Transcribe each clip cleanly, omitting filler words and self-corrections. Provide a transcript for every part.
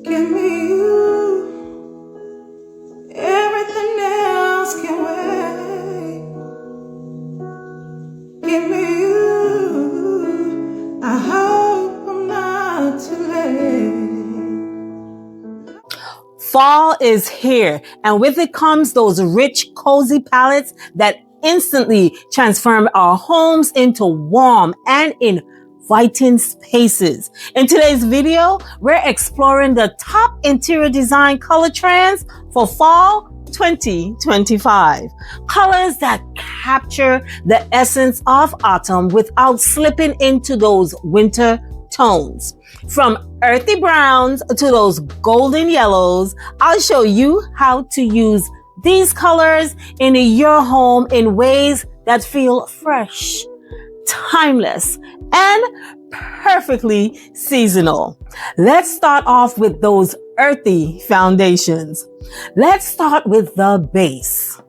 Give me you. Everything else can wait. Give me you. I hope I'm not too late. Fall is here, and with it comes those rich, cozy palettes that instantly transform our homes into warm and inviting spaces. In today's video, we're exploring the top interior design color trends for fall 2025. Colors that capture the essence of autumn without slipping into those winter tones. From earthy browns to those golden yellows, I'll show you how to use these colors in your home in ways that feel fresh, timeless, and perfectly seasonal. Let's start off with those earthy foundations. Let's start with the base.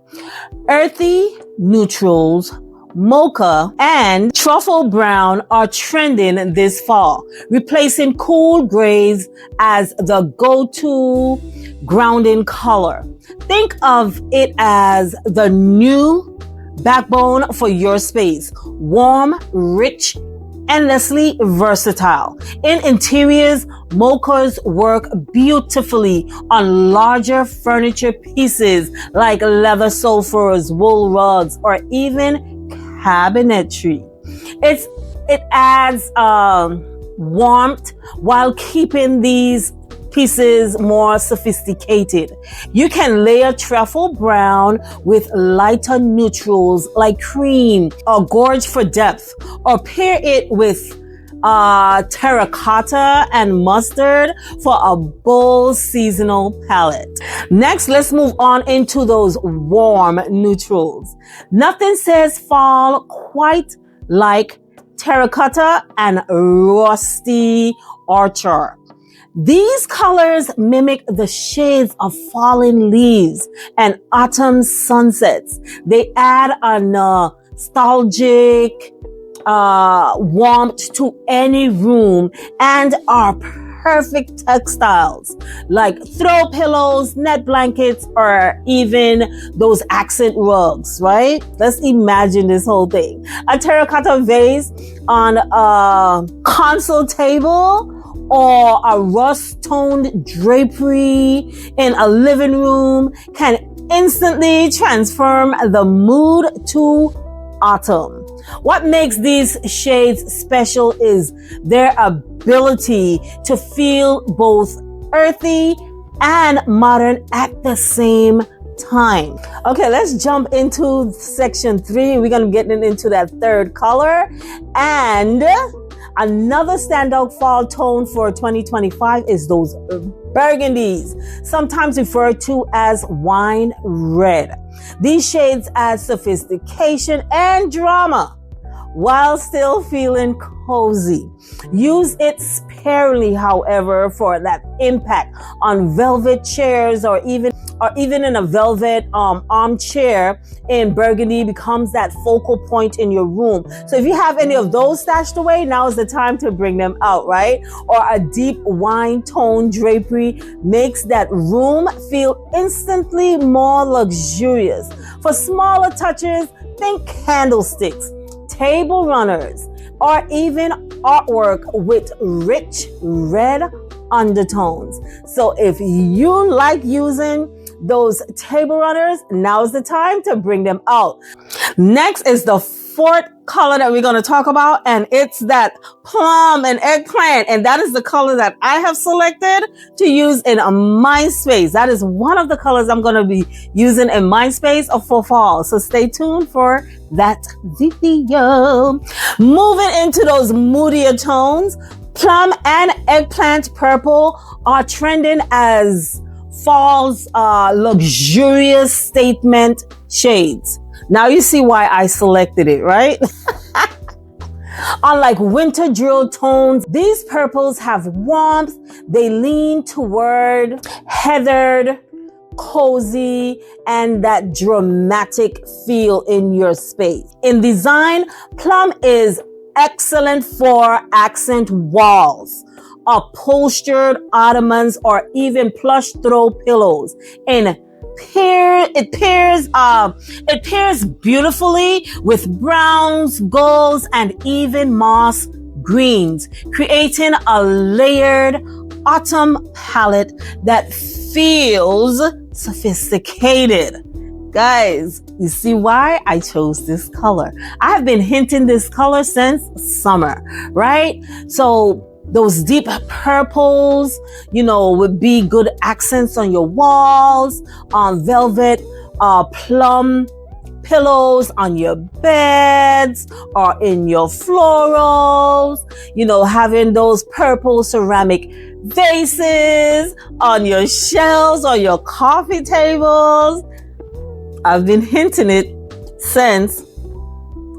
Earthy neutrals, mocha, and truffle brown are trending this fall, replacing cool grays as the go-to grounding color. Think of it as the new backbone for your space. Warm, rich, endlessly versatile. In interiors, mochas work beautifully on larger furniture pieces like leather sofas, wool rugs, or even cabinetry. It adds warmth while keeping these pieces more sophisticated. You can layer truffle brown with lighter neutrals like cream or gorge for depth, or pair it with terracotta and mustard for a bold seasonal palette. Next, let's move on into those warm neutrals. Nothing says fall quite like terracotta and rusty orchard. These colors mimic the shades of fallen leaves and autumn sunsets. They add a nostalgic warmth to any room and are perfect textiles like throw pillows, net blankets, or even those accent rugs, right? Let's imagine this whole thing. A terracotta vase on a console table, or a rust-toned drapery in a living room can instantly transform the mood to autumn. What makes these shades special is their ability to feel both earthy and modern at the same time. Okay, let's jump into section 3. We're going to get into that third color. And another standout fall tone for 2025 is those burgundies, sometimes referred to as wine red. These shades add sophistication and drama while still feeling cozy. Use it sparingly, however, for that impact on velvet chairs or even in a velvet armchair in burgundy becomes that focal point in your room. So if you have any of those stashed away, now is the time to bring them out, right? Or a deep wine tone drapery makes that room feel instantly more luxurious. For smaller touches, think candlesticks, table runners, or even artwork with rich red undertones. So if you like using those table runners, now's the time to bring them out. Next is the fourth color that we're going to talk about, and it's that plum and eggplant, and that is the color that I have selected to use in my space. That is one of the colors I'm going to be using in my space for fall, so stay tuned for that video. Moving into those moodier tones, plum and eggplant purple are trending as fall's luxurious statement shades. Now you see why I selected it, right? Unlike winter drill tones, these purples have warmth. They lean toward heathered, cozy, and that dramatic feel in your space. In design, plum is excellent for accent walls, upholstered ottomans, or even plush throw pillows. And it pairs beautifully with browns, golds, and even moss greens, creating a layered autumn palette that feels sophisticated. Guys, you see why I chose this color? I have been hinting this color since summer, right? So those deep purples, would be good accents on your walls, on velvet, plum pillows on your beds or in your florals, having those purple ceramic vases on your shelves or your coffee tables. I've been hinting it since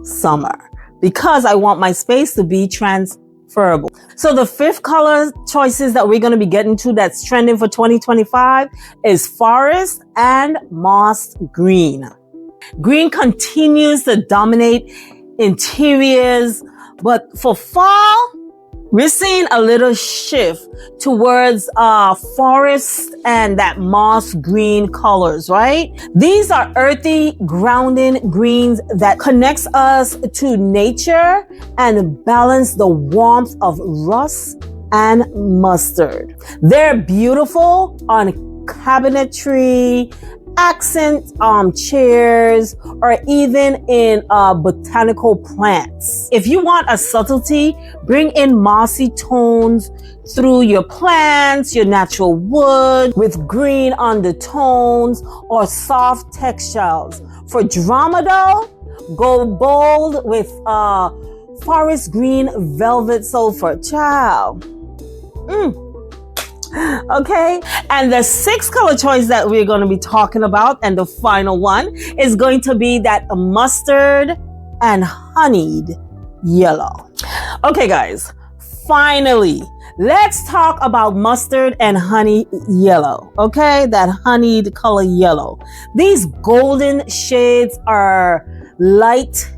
summer because I want my space to be transferable. So the fifth color choices that we're going to be getting to that's trending for 2025 is forest and moss green. Green continues to dominate interiors, but for fall, we're seeing a little shift towards forest and that moss green colors, right? These are earthy, grounding greens that connects us to nature and balance the warmth of rust and mustard. They're beautiful on cabinetry, accent chairs, or even in botanical plants. If you want a subtlety, bring in mossy tones through your plants, your natural wood with green undertones or soft textiles. For drama though, go bold with forest green velvet sofa. Child. Okay, and the sixth color choice that we're going to be talking about, and the final one, is going to be that mustard and honeyed yellow. Okay, guys, finally, let's talk about mustard and honey yellow. Okay, that honeyed color yellow. These golden shades are light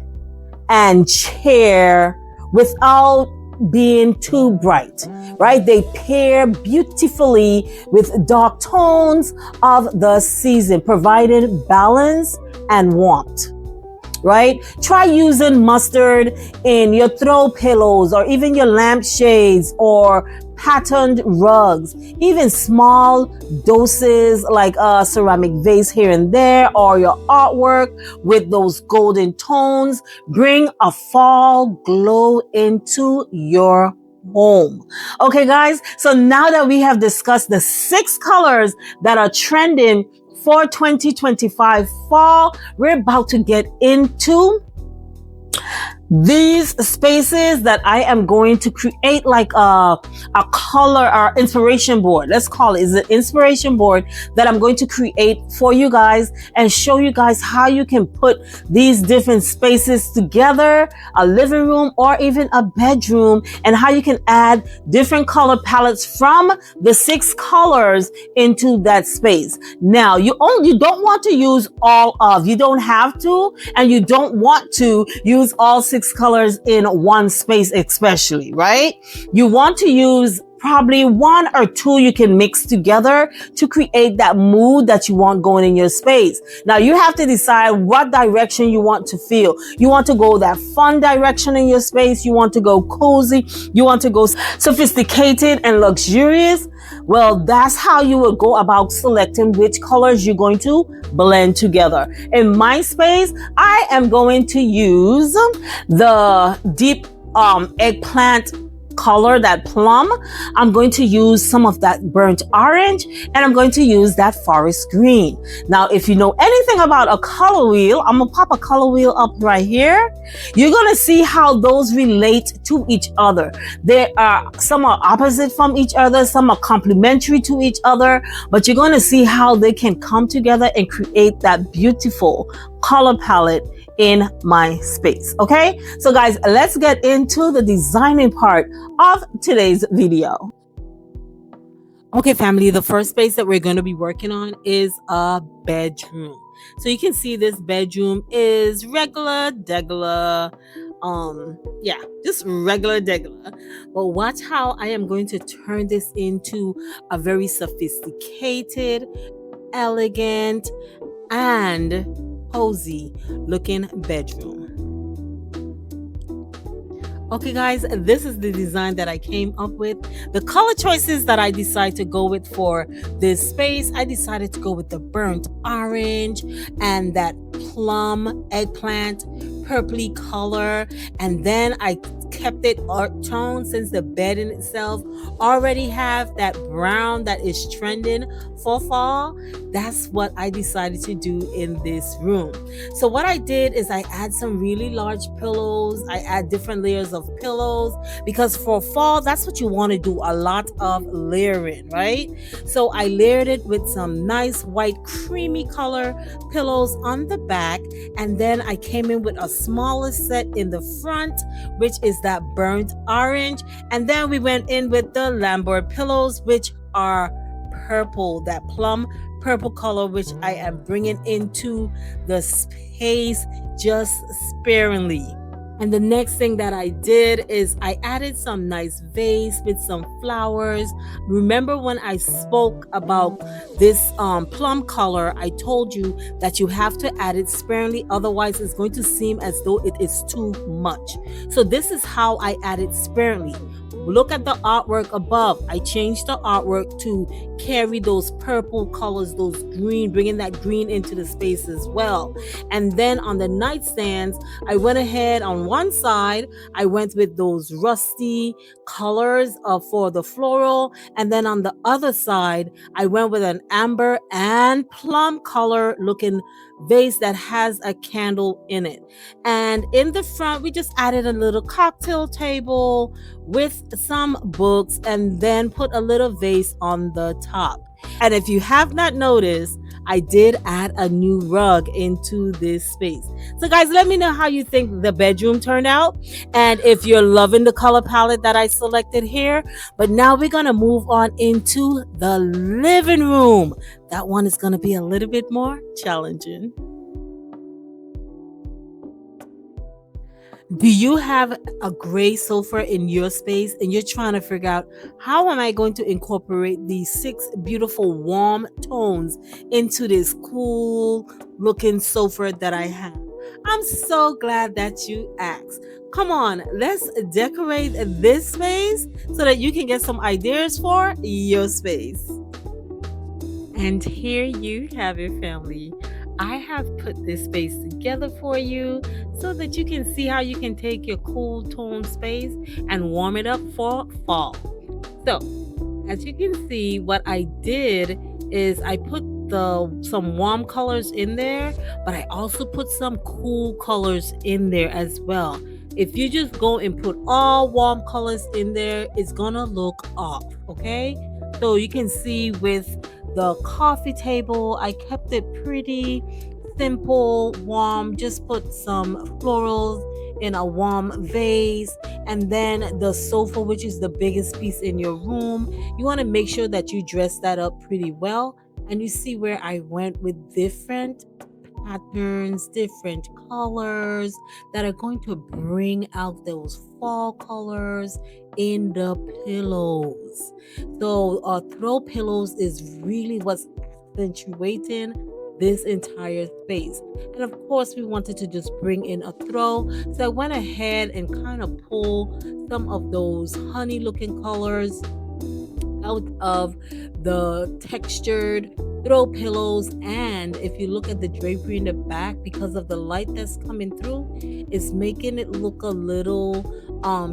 and cheer without being too bright, right? They pair beautifully with dark tones of the season, providing balance and warmth, right? Try using mustard in your throw pillows or even your lampshades or patterned rugs, even small doses like a ceramic vase here and there, or your artwork with those golden tones. Bring a fall glow into your home. Okay, guys. So now that we have discussed the 6 colors that are trending for 2025 fall, we're about to get into these spaces that I am going to create like a color or inspiration board. Let's call it. It's an inspiration board that I'm going to create for you guys and show you guys how you can put these different spaces together, a living room or even a bedroom, and how you can add different color palettes from the 6 colors into that space. Now, you don't want to use all of, you don't have to, and you don't want to use all 6 colors in one space, especially, right? You want to use probably 1 or 2 you can mix together to create that mood that you want going in your space. Now you have to decide what direction you want to feel. You want to go that fun direction in your space. You want to go cozy. You want to go sophisticated and luxurious. Well, that's how you will go about selecting which colors you're going to blend together. In my space, I am going to use the deep eggplant color, that plum. I'm going to use some of that burnt orange, and I'm going to use that forest green. Now, if you know anything about a color wheel, I'm gonna pop a color wheel up right here. You're gonna see how those relate to each other. Some are opposite from each other, some are complementary to each other, but you're gonna see how they can come together and create that beautiful color palette in my space. Okay, so guys, let's get into the designing part of today's video. Okay, family, the first space that we're going to be working on is a bedroom. So you can see this bedroom is regular, yeah, just regular degular. But watch how I am going to turn this into a very sophisticated, elegant, and cozy looking bedroom. Okay, guys, this is the design that I came up with. The color choices that I decided to go with for this space, I decided to go with the burnt orange and that plum eggplant purpley color. And then I kept it art tone since the bed in itself already have that brown that is trending for fall. That's what I decided to do in this room. So what I did is I add some really large pillows. I add different layers of pillows because for fall, that's what you want to do, a lot of layering, right? So I layered it with some nice white creamy color pillows on the back. And then I came in with a smaller set in the front, which is that burnt orange. And then we went in with the Lambert pillows, which are purple, that plum purple color, which I am bringing into the space just sparingly. And the next thing that I did is I added some nice vase with some flowers. Remember when I spoke about this plum color, I told you that you have to add it sparingly, otherwise it's going to seem as though it is too much. So this is how I added sparingly. Look at the artwork above. I changed the artwork to carry those purple colors, those green, bringing that green into the space as well. And then on the nightstands, I went ahead on one side, I went with those rusty colors for the floral. And then on the other side, I went with an amber and plum color looking vase that has a candle in it. And in the front, we just added a little cocktail table with some books and then put a little vase on the top. And if you have not noticed, I did add a new rug into this space. So guys, let me know how you think the bedroom turned out and if you're loving the color palette that I selected here. But now we're going to move on into the living room. That one is going to be a little bit more challenging. Do you have a gray sofa in your space and you're trying to figure out how am I going to incorporate these 6 beautiful warm tones into this cool looking sofa that I have? I'm so glad that you asked. Come on, let's decorate this space so that you can get some ideas for your space. And here you have it, family. I have put this space together for you so that you can see how you can take your cool tone space and warm it up for fall. So, as you can see, what I did is I put some warm colors in there, but I also put some cool colors in there as well. If you just go and put all warm colors in there, it's gonna look off, okay? So you can see with the coffee table, I kept it pretty simple, warm, just put some florals in a warm vase. And then the sofa, which is the biggest piece in your room, you want to make sure that you dress that up pretty well. And you see where I went with different patterns, different colors that are going to bring out those fall colors in the pillows. So throw pillows is really what's accentuating this entire space. And of course, we wanted to just bring in a throw. So I went ahead and kind of pull some of those honey looking colors out of the textured throw pillows. And if you look at the drapery in the back, because of the light that's coming through, it's making it look a little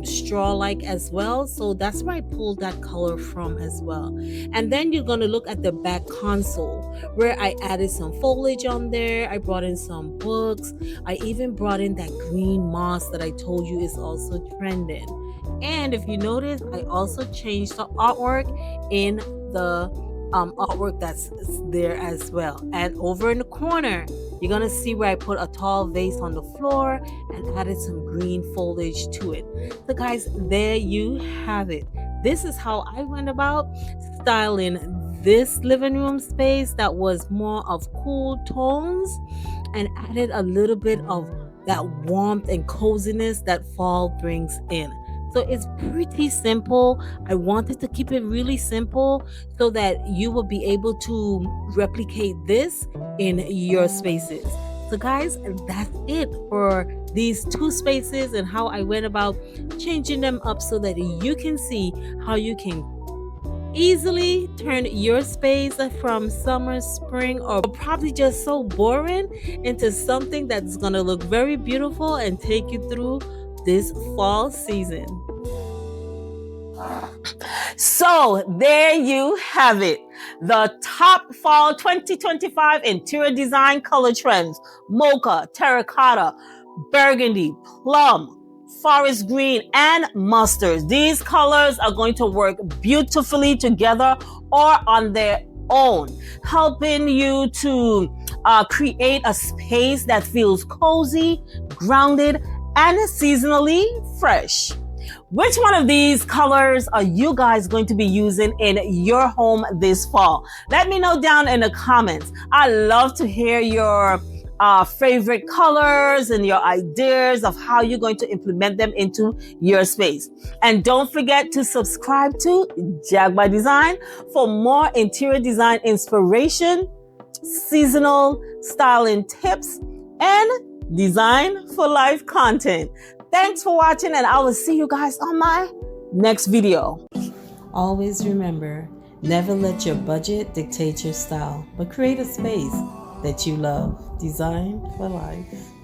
straw-like as well. So that's where I pulled that color from as well. And then you're going to look at the back console where I added some foliage on there. I brought in some books. I even brought in that green moss that I told you is also trending. And if you notice, I also changed the artwork in the artwork that's there as well. And over in the corner, you're gonna see where I put a tall vase on the floor and added some green foliage to it. So guys, there you have it. This is how I went about styling this living room space that was more of cool tones and added a little bit of that warmth and coziness that fall brings in. So it's pretty simple. I wanted to keep it really simple so that you will be able to replicate this in your spaces. So guys, that's it for these two spaces and how I went about changing them up so that you can see how you can easily turn your space from summer, spring, or probably just so boring into something that's gonna look very beautiful and take you through this fall season. So there you have it. The top fall 2025 interior design color trends: mocha, terracotta, burgundy, plum, forest green, and mustard. These colors are going to work beautifully together or on their own, helping you to create a space that feels cozy, grounded, and seasonally fresh. Which one of these colors are you guys going to be using in your home this fall? Let me know down in the comments. I love to hear your favorite colors and your ideas of how you're going to implement them into your space. And don't forget to subscribe to byDesign for more interior design inspiration, seasonal styling tips, and design for life content. Thanks for watching, and I will see you guys on my next video. Always remember, never let your budget dictate your style, but create a space that you love. Design for life.